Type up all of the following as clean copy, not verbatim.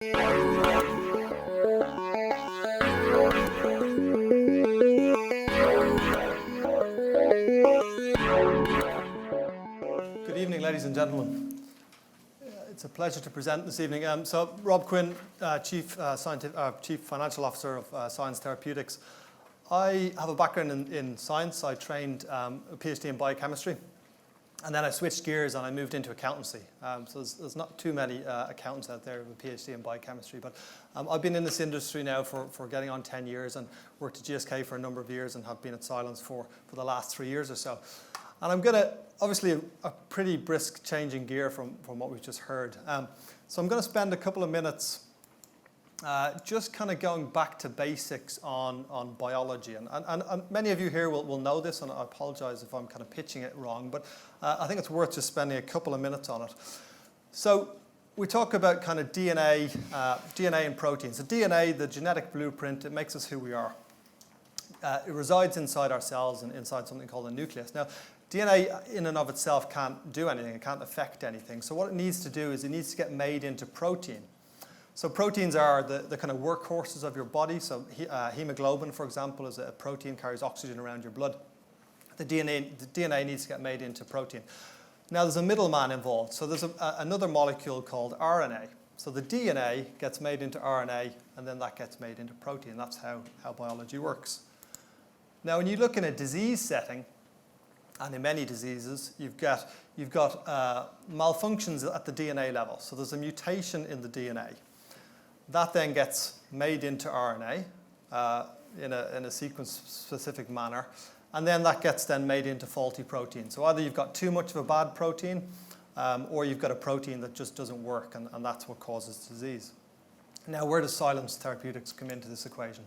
Good evening, ladies and gentlemen. It's a pleasure to present this evening. So, Rob Quinn, Chief Financial Officer of Science Therapeutics. I have a background in science. I trained a PhD in biochemistry, and then I switched gears and I moved into accountancy. So there's not too many accountants out there with a PhD in biochemistry, but I've been in this industry now for getting on 10 years and worked at GSK for a number of years and have been at Silence for the last 3 years or so. And I'm going to, obviously, a pretty brisk change in gear from what we've just heard. So I'm going to spend a couple of minutes just kind of going back to basics on biology. And many of you here will know this, and I apologize if I'm kind of pitching it wrong, but I think it's worth just spending a couple of minutes on it. So we talk about kind of DNA and proteins. So DNA, the genetic blueprint, it makes us who we are. It resides inside our cells and inside something called a nucleus. Now, DNA in and of itself can't do anything. It can't affect anything. So what it needs to do is it needs to get made into protein. So proteins are the kind of workhorses of your body. So hemoglobin, for example, is a protein, carries oxygen around your blood. The DNA needs to get made into protein. Now there's a middleman involved. So there's another molecule called RNA. So the DNA gets made into RNA, and then that gets made into protein. That's how biology works. Now when you look in a disease setting, and in many diseases, you've got malfunctions at the DNA level. So there's a mutation in the DNA. That then gets made into RNA in a sequence-specific manner, and then that gets then made into faulty protein. So either you've got too much of a bad protein, or you've got a protein that just doesn't work, and that's what causes disease. Now, where does Silence Therapeutics come into this equation?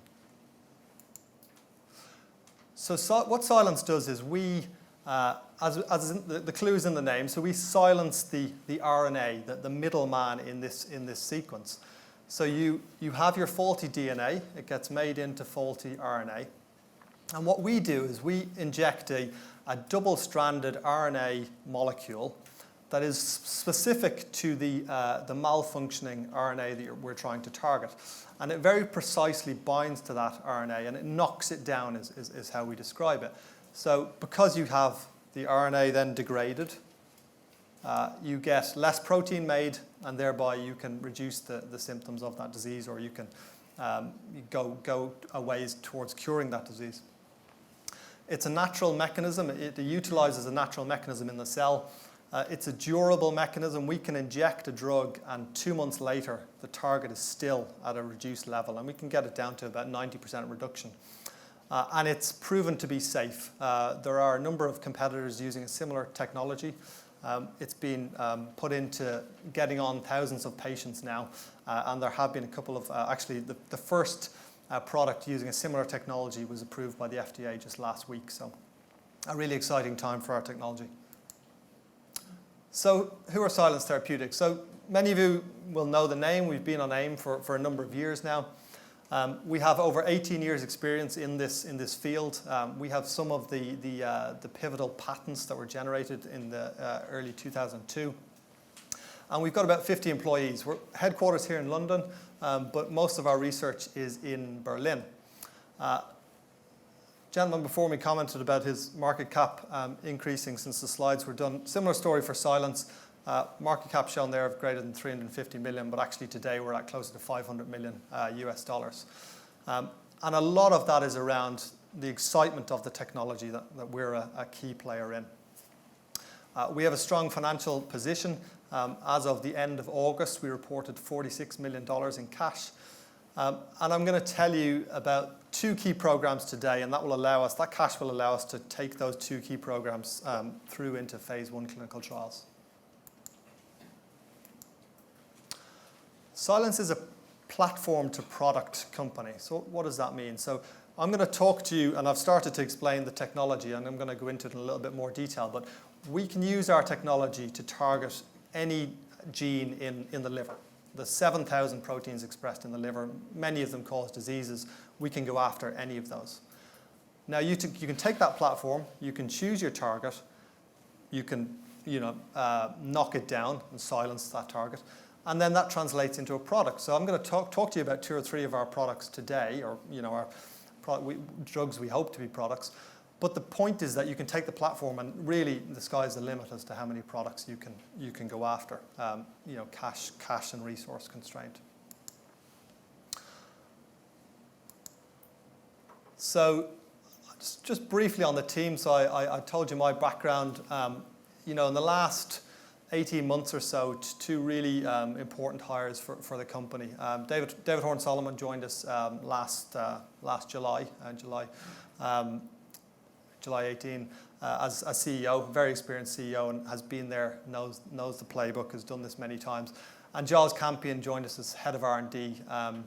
So what Silence does is we, the clue is in the name, so we silence the RNA, the middleman in this sequence. So you have your faulty DNA, it gets made into faulty RNA. And what we do is we inject a double-stranded RNA molecule that is specific to the malfunctioning RNA that we're trying to target. And it very precisely binds to that RNA and it knocks it down is how we describe it. So because you have the RNA then degraded, you get less protein made, and thereby you can reduce the symptoms of that disease, or you can go a ways towards curing that disease. It's a natural mechanism. It utilizes a natural mechanism in the cell. It's a durable mechanism. We can inject a drug, and 2 months later, the target is still at a reduced level, and we can get it down to about 90% reduction. And it's proven to be safe. There are a number of competitors using a similar technology. It's been put into getting on thousands of patients now, and there have been a couple of, actually the first product using a similar technology was approved by the FDA just last week, so a really exciting time for our technology. So who are Silence Therapeutics? So many of you will know the name. We've been on AIM for a number of years now. We have over 18 years experience in this field. We have some of the pivotal patents that were generated in the early 2002. And we've got about 50 employees. We're headquarters here in London, but most of our research is in Berlin. Gentleman before me commented about his market cap increasing since the slides were done. Similar story for Silence. Market cap shown there of greater than 350 million, but actually today we're at closer to 500 million US dollars. And a lot of that is around the excitement of the technology that we're a key player in. We have a strong financial position. As of the end of August, we reported $46 million in cash. And I'm going to tell you about 2 key programs today, and that cash will allow us to take those 2 key programs through into phase 1 clinical trials. Silence is a platform to product company. So what does that mean? So I'm going to talk to you, and I've started to explain the technology, and I'm going to go into it in a little bit more detail, but we can use our technology to target any gene in the liver. There's 7,000 proteins expressed in the liver. Many of them cause diseases. We can go after any of those. Now you can take that platform, you can choose your target, you can knock it down and silence that target. and then that translates into a product. So I'm going to talk to you about 2 or 3 of our products today, or our drugs we hope to be products. But the point is that you can take the platform, and really the sky's the limit as to how many products you can go after. Cash and resource constraint. So just briefly on the team. So I told you my background. In the last 18 months or so, 2 really important hires for the company. David Horn-Solomon joined us last July, July 18, as CEO, very experienced CEO, and has been there, knows the playbook, has done this many times. And Giles Campion joined us as head of R&D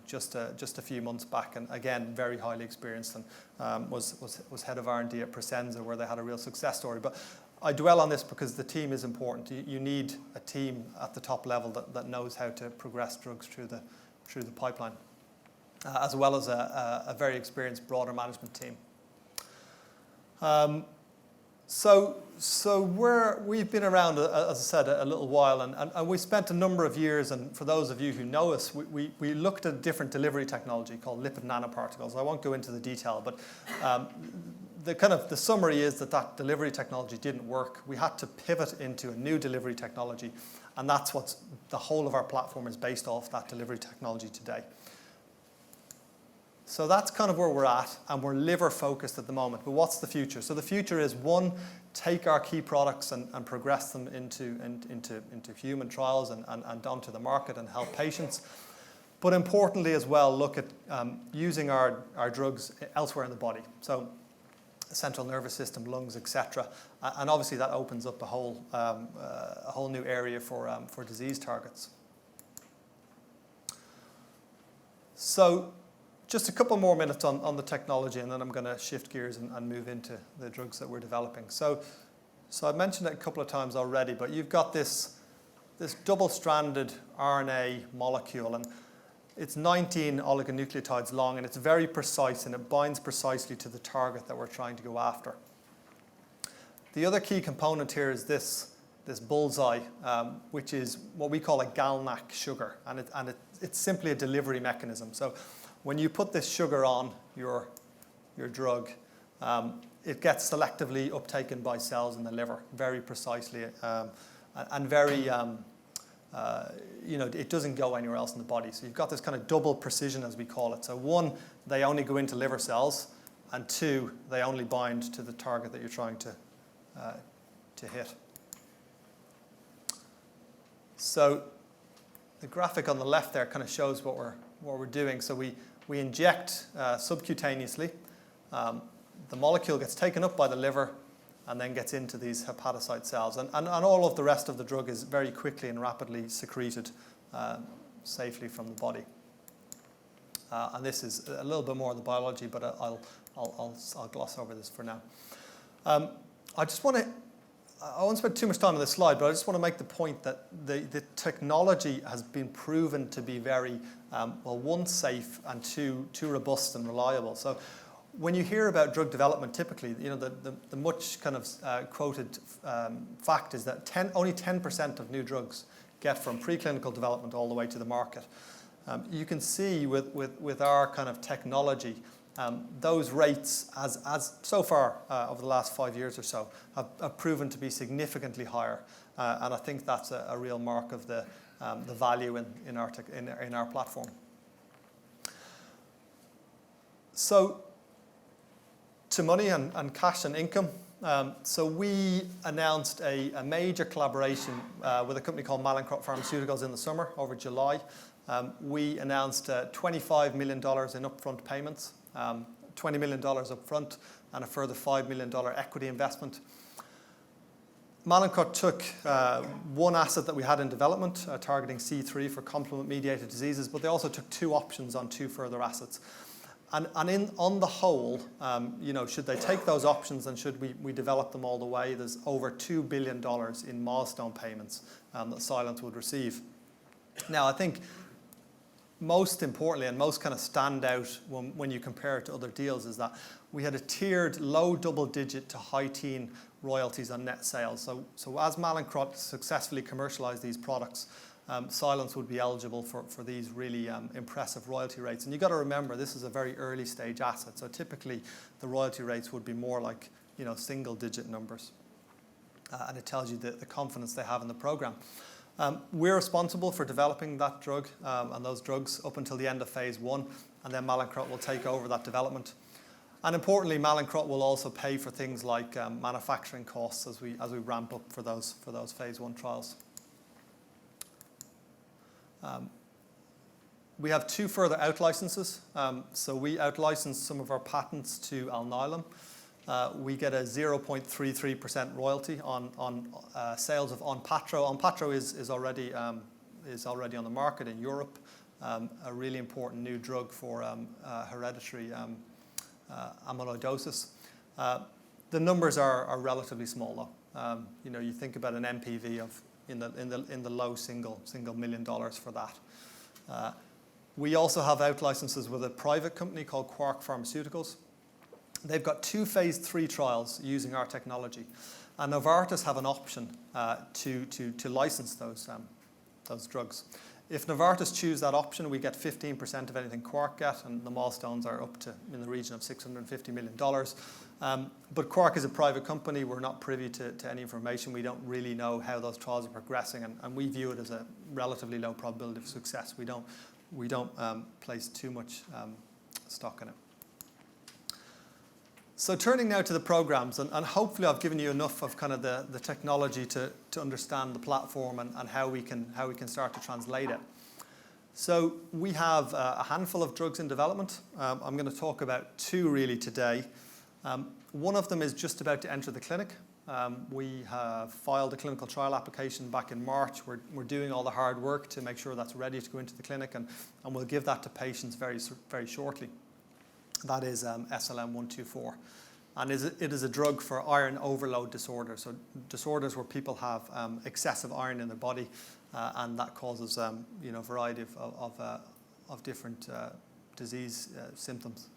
just a few months back, and again, very highly experienced, and was head of R&D at Presenza, where they had a real success story. But I dwell on this because the team is important. You need a team at the top level that knows how to progress drugs through the pipeline, as well as a very experienced broader management team. So we've been around, as I said, a little while, and we spent a number of years, and for those of you who know us, we looked at a different delivery technology called lipid nanoparticles. I won't go into the detail, but the summary is that delivery technology didn't work. We had to pivot into a new delivery technology, and that's what the whole of our platform is based off, that delivery technology today. So that's kind of where we're at, and we're liver focused at the moment. But what's the future? So the future is, 1, take our key products and progress them into human trials and onto the market and help patients. But importantly as well, look at using our drugs elsewhere in the body. So central nervous system, lungs, etc. And obviously that opens up a whole new area for disease targets. So just a couple more minutes on the technology, and then I'm going to shift gears and move into the drugs that we're developing. So I've mentioned it a couple of times already, but you've got this double-stranded RNA molecule, and it's 19 oligonucleotides long, and it's very precise, and it binds precisely to the target that we're trying to go after. The other key component here is this bullseye, which is what we call a GalNAc sugar, and it's simply a delivery mechanism. So when you put this sugar on your drug, it gets selectively uptaken by cells in the liver very precisely, and very, it doesn't go anywhere else in the body. So you've got this kind of double precision, as we call it. So 1, they only go into liver cells, and 2, they only bind to the target that you're trying to hit. So the graphic on the left there kind of shows what we're doing. So we inject subcutaneously. The molecule gets taken up by the liver and then gets into these hepatocyte cells. And all of the rest of the drug is very quickly and rapidly secreted safely from the body. And this is a little bit more of the biology, but I'll gloss over this for now. I won't spend too much time on this slide, but I just want to make the point that the technology has been proven to be very, 1, safe, and 2, robust and reliable. So when you hear about drug development, typically, the much kind of quoted fact is that only 10% of new drugs get from preclinical development all the way to the market. You can see with our kind of technology, those rates, as so far over the last 5 years or so, have proven to be significantly higher, and I think that's a real mark of the value in our platform. So, to money and cash and income. So we announced a major collaboration with a company called Mallinckrodt Pharmaceuticals in the summer, over July. We announced $25 million in upfront payments. $20 million up front and a further $5 million equity investment. Mallinckrodt took 1 asset that we had in development, targeting C3 for complement-mediated diseases, but they also took 2 options on 2 further assets. And on the whole, should they take those options and should we develop them all the way, there's over $2 billion in milestone payments that Silence would receive. Now, I think most importantly and most kind of stand out when you compare it to other deals is that we had a tiered low double-digit to high-teen royalties on net sales. So as Mallinckrodt successfully commercialized these products, Silence would be eligible for these really impressive royalty rates. And you've got to remember, this is a very early stage asset, so typically the royalty rates would be more like single digit numbers. And it tells you the confidence they have in the program. We're responsible for developing that drug and those drugs up until the end of phase 1, and then Mallinckrodt will take over that development. And importantly, Mallinckrodt will also pay for things like manufacturing costs as we ramp up for those phase 1 trials. We have 2 further out-licenses. So we out-license some of our patents to Alnylam. We get a 0.33% royalty on sales of Onpattro. Onpattro is already on the market in Europe, a really important new drug for hereditary amyloidosis. The numbers are relatively small though. You think about an NPV of in the low single $1 million for that. We also have out licenses with a private company called Quark Pharmaceuticals. They've got 2 phase 3 trials using our technology, and Novartis have an option to license those drugs. If Novartis choose that option, we get 15% of anything Quark get, and the milestones are up to in the region of $650 million. But Quark is a private company. We're not privy to any information. We don't really know how those trials are progressing, and we view it as a relatively low probability of success. We don't place too much stock in it. So turning now to the programs, and hopefully I've given you enough of kind of the technology to understand the platform and how we can start to translate it. So we have a handful of drugs in development. I'm going to talk about 2 really today. One of them is just about to enter the clinic. We have filed a clinical trial application back in March. We're doing all the hard work to make sure that's ready to go into the clinic, and we'll give that to patients very, very shortly. That is SLN 124. And it is a drug for iron overload disorder, so disorders where people have excessive iron in their body, and that causes a variety of different disease symptoms.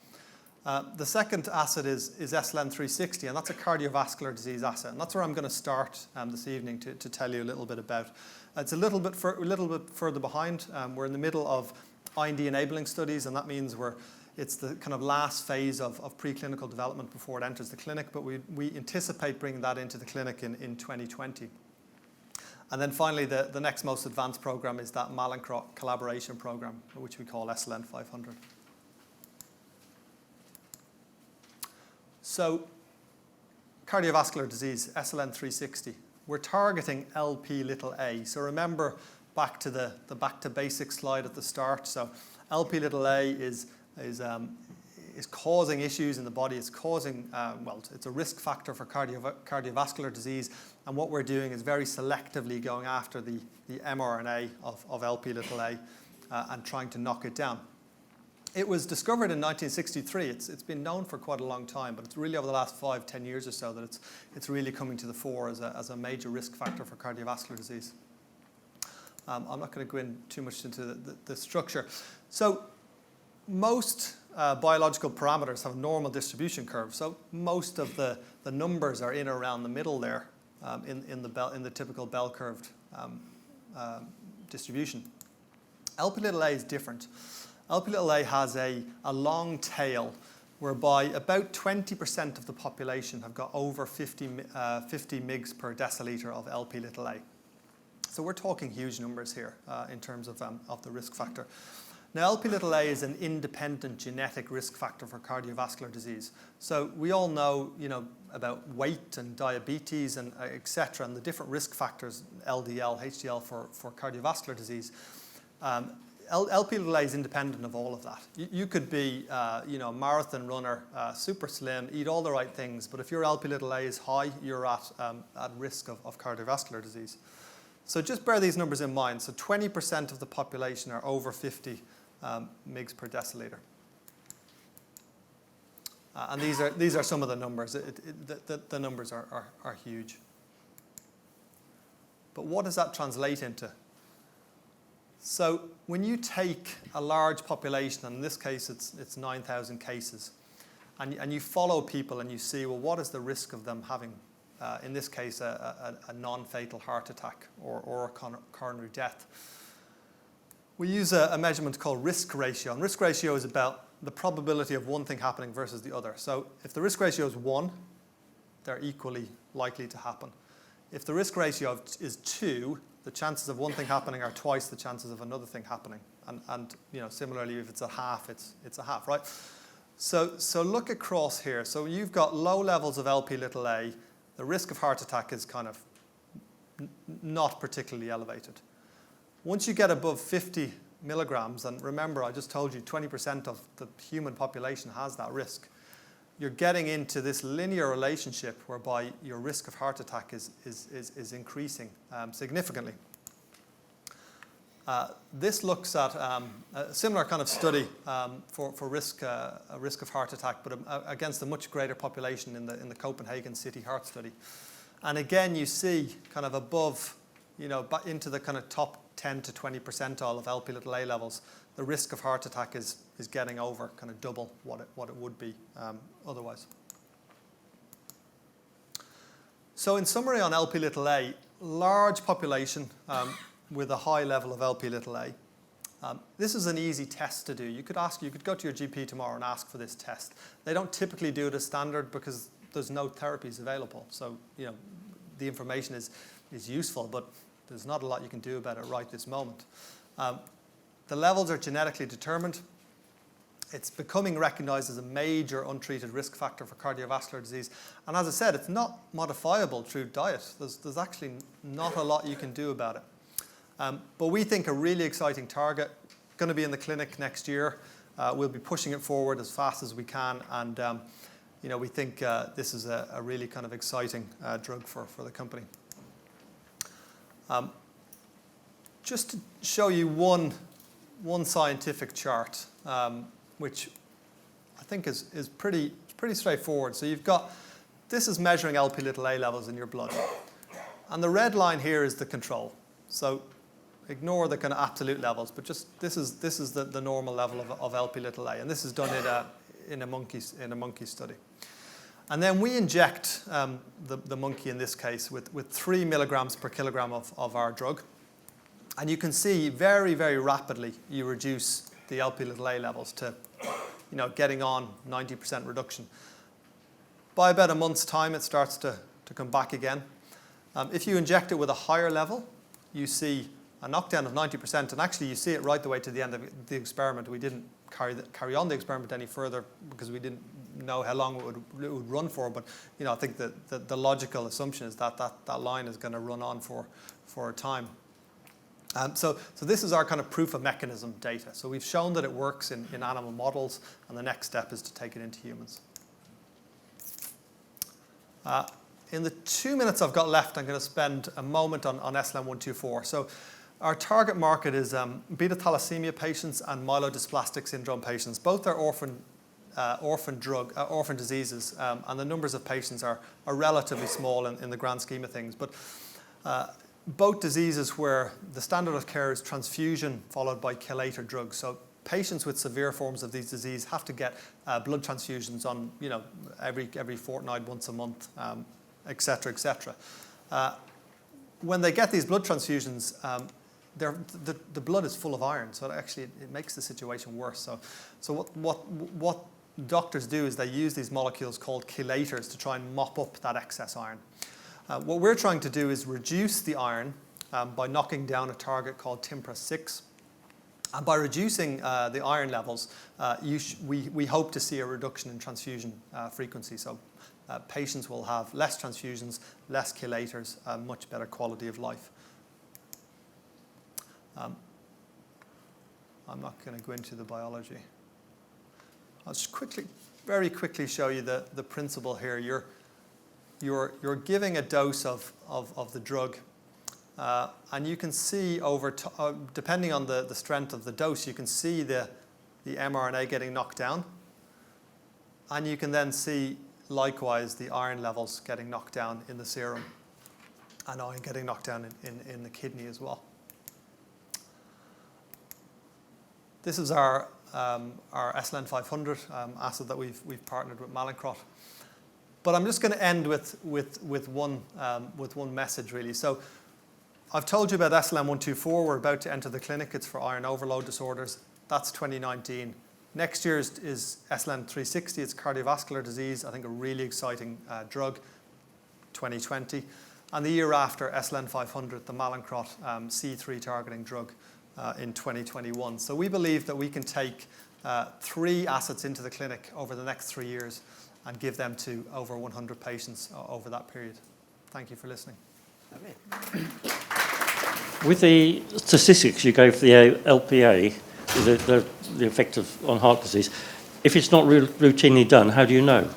The second asset is SLN 360, and that's a cardiovascular disease asset, and that's where I'm going to start this evening to tell you a little bit about. It's a little bit further behind. We're in the middle of IND enabling studies, and that means it's the kind of last phase of preclinical development before it enters the clinic, but we anticipate bringing that into the clinic in 2020. And then finally, the next most advanced program is that Mallinckrodt collaboration program, which we call SLN 500. So, cardiovascular disease, SLN 360. We're targeting Lp(a). So remember back to the back to basics slide at the start. So Lp(a) is causing issues in the body. It's causing, it's a risk factor for cardiovascular disease. And what we're doing is very selectively going after the mRNA of Lp(a) and trying to knock it down. It was discovered in 1963. It's been known for quite a long time, but it's really over the last 5-10 years or so that it's really coming to the fore as a major risk factor for cardiovascular disease. I'm not going to go in too much into the structure. So most biological parameters have normal distribution curves. So most of the numbers are in around the middle there in the typical bell curved distribution. Lp(a) is different. Lp(a) has a long tail whereby about 20% of the population have got over 50 mg per deciliter of Lp(a). So we're talking huge numbers here in terms of the risk factor. Now, Lp(a) is an independent genetic risk factor for cardiovascular disease. So we all know, about weight and diabetes and et cetera, and the different risk factors, LDL, HDL for cardiovascular disease. Lp(a) is independent of all of that. You could be, a marathon runner, super slim, eat all the right things, but if your Lp(a) is high, you're at risk of cardiovascular disease. So just bear these numbers in mind. So 20% of the population are over 50 mg per deciliter. And these are some of the numbers. The numbers are huge. But what does that translate into? So when you take a large population, and in this case it's 9,000 cases, and you follow people and you see, well, what is the risk of them having, in this case, a non-fatal heart attack or coronary death? we use a measurement called risk ratio. And risk ratio is about the probability of one thing happening versus the other. So if the risk ratio is 1, they're equally likely to happen. If the risk ratio is 2, the chances of one thing happening are twice the chances of another thing happening. And similarly, if it's a half, it's a half, right? So look across here. So you've got low levels of Lp(a). The risk of heart attack is kind of not particularly elevated. Once you get above 50 milligrams, and remember, I just told you 20% of the human population has that risk, you're getting into this linear relationship whereby your risk of heart attack is increasing significantly. This looks at a similar kind of study for risk of heart attack, but against a much greater population in the Copenhagen City Heart Study. And again, you see kind of above, into the kind of top 10 to 20 percentile of Lp(a) levels, the risk of heart attack is getting over kind of double what it would be otherwise. So in summary on Lp(a), large population with a high level of Lp(a). This is an easy test to do. You could go to your GP tomorrow and ask for this test. They don't typically do it as standard because there's no therapies available. So the information is useful, but there's not a lot you can do about it right this moment. The levels are genetically determined. It's becoming recognized as a major untreated risk factor for cardiovascular disease. And as I said, it's not modifiable through diet. There's actually not a lot you can do about it. But we think a really exciting target, going to be in the clinic next year. We'll be pushing it forward as fast as we can. And we think this is a really kind of exciting drug for the company. Just to show you one scientific chart, which I think is pretty straightforward. So this is measuring Lp(a) levels in your blood. And the red line here is the control. So ignore the kind of absolute levels, but just this is the normal level of Lp(a), and this is done in a monkey study. And then we inject the monkey in this case with 3 milligrams per kilogram of our drug. And you can see very, very rapidly you reduce the Lp(a) levels to getting on 90% reduction. By about a month's time, it starts to come back again. If you inject it with a higher level, you see a knockdown of 90%, and actually you see it right the way to the end of the experiment. We didn't carry on the experiment any further because we didn't know how long it would run for, but I think that the logical assumption is that line is going to run on for a time. So this is our kind of proof of mechanism data. So we've shown that it works in animal models, and the next step is to take it into humans. In the 2 minutes I've got left, I'm going to spend a moment on SLN124. So our target market is beta thalassemia patients and myelodysplastic syndrome patients. Both are orphan diseases, and the numbers of patients are relatively small in the grand scheme of things. But both diseases where the standard of care is transfusion followed by chelator drugs. So patients with severe forms of these disease have to get blood transfusions on every fortnight, once a month, et cetera, et cetera. When they get these blood transfusions, the blood is full of iron, so it makes the situation worse. So what doctors do is they use these molecules called chelators to try and mop up that excess iron. What we're trying to do is reduce the iron by knocking down a target called TMPRSS6. And by reducing the iron levels, we hope to see a reduction in transfusion frequency. So patients will have less transfusions, less chelators, much better quality of life. I'm not going to go into the biology. I'll just very quickly show you the principle here. You're giving a dose of the drug, and you can see depending on the strength of the dose, you can see the mRNA getting knocked down, and you can then see likewise the iron levels getting knocked down in the serum, and iron getting knocked down in the kidney as well. This is our SLN500 asset that we've partnered with Mallinckrodt. But I'm just going to end with one message really. So I've told you about SLN124. We're about to enter the clinic. It's for iron overload disorders. That's 2019. Next year is SLN360. It's cardiovascular disease. I think a really exciting drug, 2020. And the year after, SLN500, the Mallinckrodt C3 targeting drug in 2021. So we believe that we can take 3 assets into the clinic over the next 3 years and give them to over 100 patients over that period. Thank you for listening. With the statistics you gave for the LPA, the effect on heart disease, if it's not routinely done, how do you know?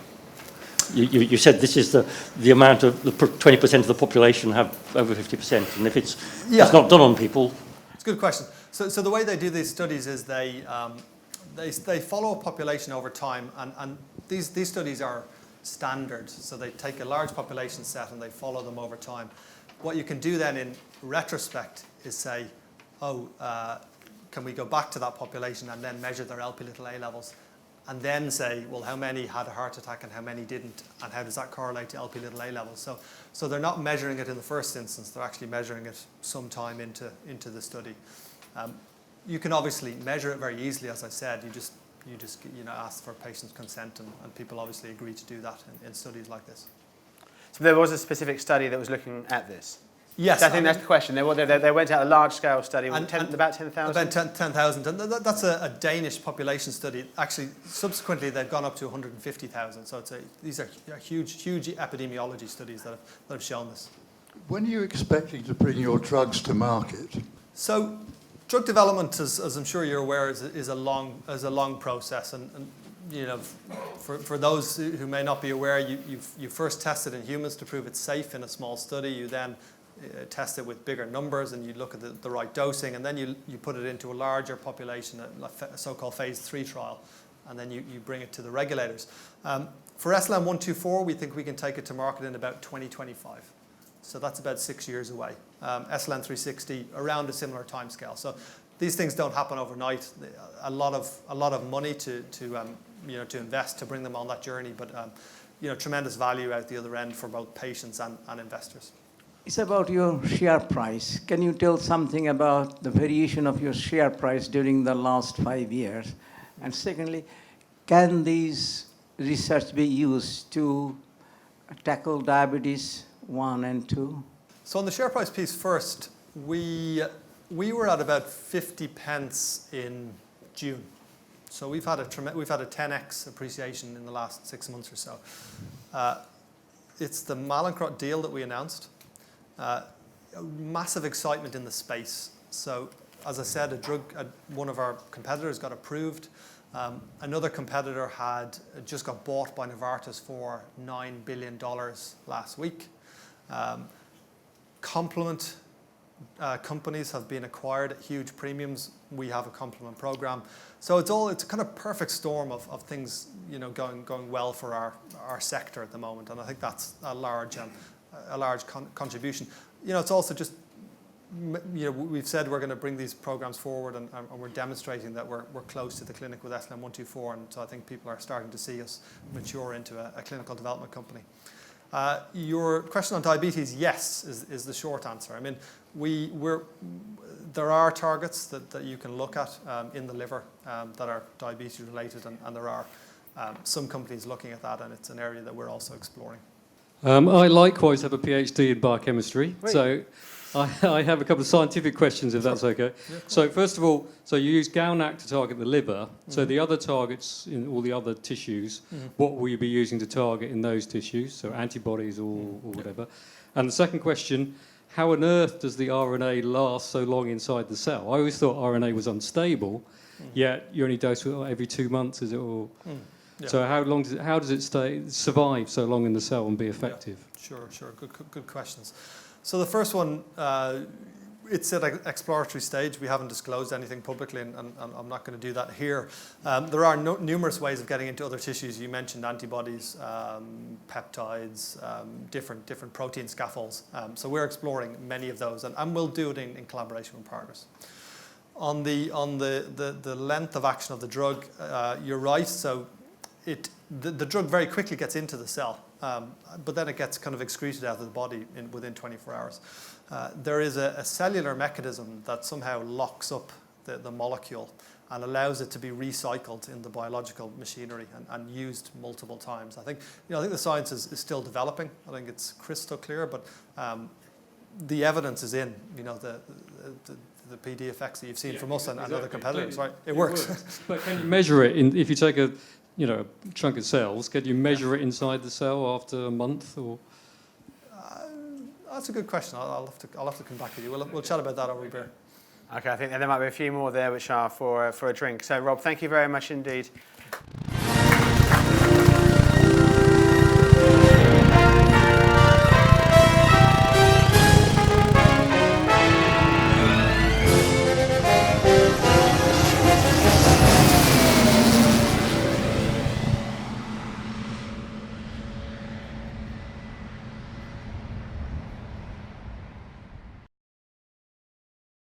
You said this is the amount of the 20% of the population have over 50%, and if it's not done on people. It's a good question. So the way they do these studies is they follow a population over time, and these studies are standard. So they take a large population set and they follow them over time. What you can do then in retrospect is say, can we go back to that population and then measure their Lp(a) levels, and then say, well, how many had a heart attack and how many didn't, and how does that correlate to Lp(a) levels? So they're not measuring it in the first instance, they're actually measuring it sometime into the study. You can obviously measure it very easily, as I said. You just ask for patient's consent, and people obviously agree to do that in studies like this. So there was a specific study that was looking at this? Yes. I think that's the question. They went out a large-scale study, about 10,000? About 10,000. And that's a Danish population study. Actually, subsequently, they've gone up to 150,000. So these are huge epidemiology studies that have shown this. When are you expecting to bring your drugs to market? So drug development, as I'm sure you're aware, is a long process. And for those who may not be aware, you first test it in humans to prove it's safe in a small study. You then test it with bigger numbers, and you look at the right dosing, and then you put it into a larger population, a so-called phase 3 trial, and then you bring it to the regulators. For SLN124, we think we can take it to market in about 2025. So that's about 6 years away. SLN360, around a similar timescale. So these things don't happen overnight. A lot of money to invest to bring them on that journey, but tremendous value out the other end for both patients and investors. It's about your share price. Can you tell something about the variation of your share price during the last 5 years? And secondly, can these research be used to tackle diabetes 1 and 2? So on the share price piece first, we were at about 50 pence in June. So we've had a 10x appreciation in the last 6 months or so. It's the Mallinckrodt deal that we announced. Massive excitement in the space. So as I said, one of our competitors got approved. Another competitor had just got bought by Novartis for $9 billion last week. Complement companies have been acquired at huge premiums. We have a complement program. So it's a kind of perfect storm of things going well for our sector at the moment, and I think that's a large contribution. It's also just we've said we're going to bring these programs forward, and we're demonstrating that we're close to the clinic with SLN124, and so I think people are starting to see us mature into a clinical development company. Your question on diabetes, yes, is the short answer. I mean, there are targets that you can look at in the liver that are diabetes related, and there are some companies looking at that, and it's an area that we're also exploring. I likewise have a PhD in biochemistry, so I have a couple of scientific questions, if that's okay. Yeah, so first of all, you use GalNAc to target the liver. So the other targets in all the other tissues, what will you be using to target in those tissues? So antibodies or whatever. And the second question, how on earth does the RNA last so long inside the cell? I always thought RNA was unstable, yet you only dose it every 2 months, is it? Or yeah. So how does it survive so long in the cell and be effective? Yeah, sure. Good questions. So the first one, it's at an exploratory stage. We haven't disclosed anything publicly, and I'm not going to do that here. There are numerous ways of getting into other tissues. You mentioned antibodies, peptides, different protein scaffolds. So we're exploring many of those, and we'll do it in collaboration with partners. On the length of action of the drug, you're right. So the drug very quickly gets into the cell. but then it gets kind of excreted out of the body within 24 hours. There is a cellular mechanism that somehow locks up the molecule and allows it to be recycled in the biological machinery and used multiple times. I think the science is still developing. I think it's crystal clear, but the evidence is in, the PD effects that you've seen from us and other competitors, right? It works. But can you measure it if you take a chunk of cells? Can you measure it inside the cell after a month or? That's a good question. I'll have to come back to you. We'll chat about that over beer. Okay, I think there might be a few more there which are for a drink. So, Rob, thank you very much indeed.